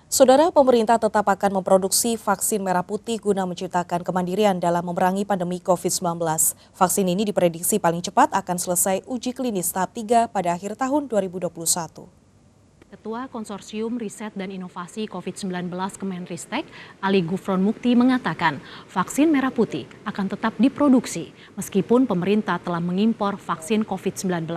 Saudara, pemerintah tetap akan memproduksi vaksin merah putih guna menciptakan kemandirian dalam memerangi pandemi COVID-19. Vaksin ini diprediksi paling cepat akan selesai uji klinis tahap 3 pada akhir tahun 2021. Ketua Konsorsium Riset dan Inovasi COVID-19 Kemenristek, Ali Gufron Mukti mengatakan vaksin merah putih akan tetap diproduksi meskipun pemerintah telah mengimpor vaksin COVID-19.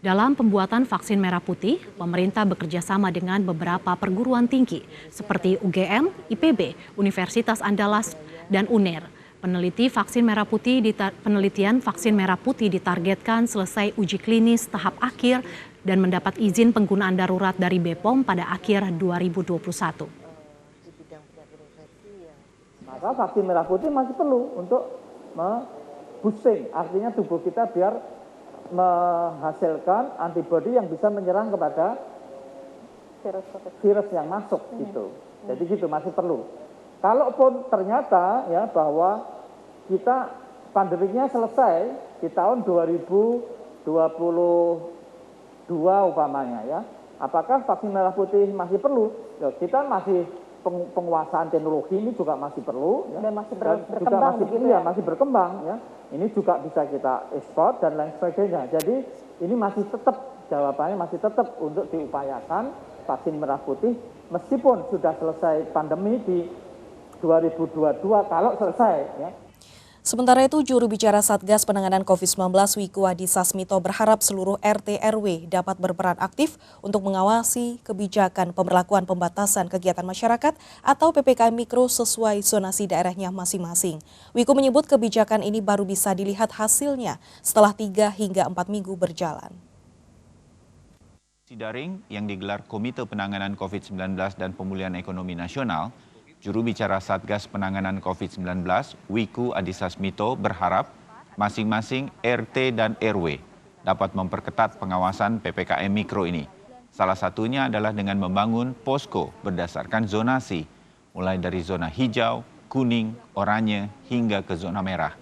Dalam pembuatan vaksin merah putih, pemerintah bekerja sama dengan beberapa perguruan tinggi seperti UGM, IPB, Universitas Andalas, dan UNER. Penelitian vaksin merah putih ditargetkan selesai uji klinis tahap akhir dan mendapat izin penggunaan darurat dari BPOM pada akhir 2021. Maka vaksin merah putih masih perlu untuk boosting, artinya tubuh kita biar menghasilkan antibodi yang bisa menyerang kepada virus yang masuk gitu. Jadi gitu masih perlu. Kalaupun ternyata ya bahwa kita pandeminya selesai di tahun 2022 umpamanya ya, apakah vaksin merah putih masih perlu? Ya, kita masih penguasaan teknologi ini juga masih perlu ya. Dan masih berkembang juga masih berkembang ya. Ini juga bisa kita ekspor dan lain sebagainya. Jadi ini masih tetap jawabannya masih tetap untuk diupayakan vaksin merah putih meskipun sudah selesai pandemi di 2022 kalau selesai ya. Sementara itu, juru bicara Satgas Penanganan COVID-19 Wiku Adhisa Smito berharap seluruh RT RW dapat berperan aktif untuk mengawasi kebijakan pemberlakuan pembatasan kegiatan masyarakat atau PPKM Mikro sesuai zonasi daerahnya masing-masing. Wiku menyebut kebijakan ini baru bisa dilihat hasilnya setelah 3 hingga 4 minggu berjalan. Daring yang digelar Komite Penanganan COVID-19 dan Pemulihan Ekonomi Nasional, juru bicara Satgas Penanganan COVID-19, Wiku Adhisa Smito berharap masing-masing RT dan RW dapat memperketat pengawasan PPKM Mikro ini. Salah satunya adalah dengan membangun posko berdasarkan zonasi, mulai dari zona hijau, kuning, oranye, hingga ke zona merah.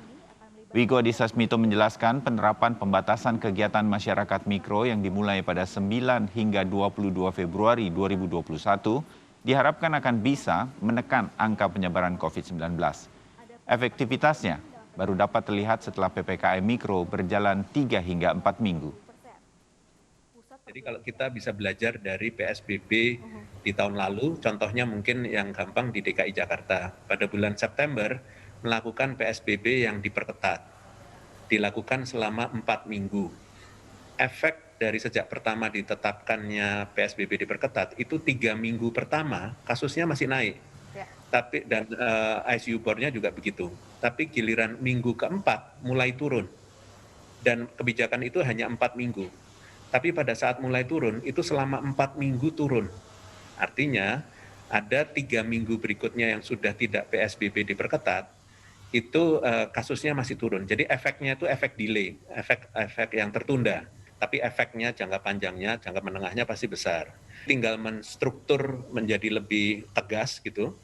Wiku Adhisa Smito menjelaskan penerapan pembatasan kegiatan masyarakat mikro yang dimulai pada 9 hingga 22 Februari 2021 diharapkan akan bisa menekan angka penyebaran COVID-19. Efektivitasnya baru dapat terlihat setelah PPKM Mikro berjalan 3 hingga 4 minggu. Jadi kalau kita bisa belajar dari PSBB di tahun lalu, contohnya mungkin yang gampang di DKI Jakarta. Pada bulan September melakukan PSBB yang diperketat, dilakukan selama 4 minggu. Efek dari sejak pertama ditetapkannya PSBB diperketat itu 3 minggu pertama kasusnya masih naik, tapi dan ICU board-nya juga begitu. Tapi giliran minggu keempat mulai turun dan kebijakan itu hanya 4 minggu. Tapi pada saat mulai turun itu selama 4 minggu turun. Artinya ada 3 minggu berikutnya yang sudah tidak PSBB diperketat itu kasusnya masih turun. Jadi efeknya itu efek delay, efek yang tertunda. Tapi efeknya jangka panjangnya, jangka menengahnya pasti besar. Tinggal menstruktur menjadi lebih tegas gitu,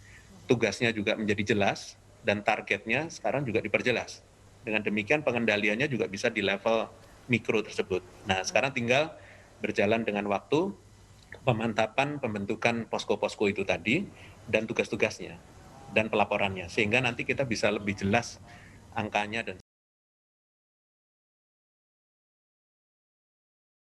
tugasnya juga menjadi jelas, dan targetnya sekarang juga diperjelas. Dengan demikian pengendaliannya juga bisa di level mikro tersebut. Nah sekarang tinggal berjalan dengan waktu, pemantapan pembentukan posko-posko itu tadi, dan tugas-tugasnya, dan pelaporannya. Sehingga nanti kita bisa lebih jelas angkanya dan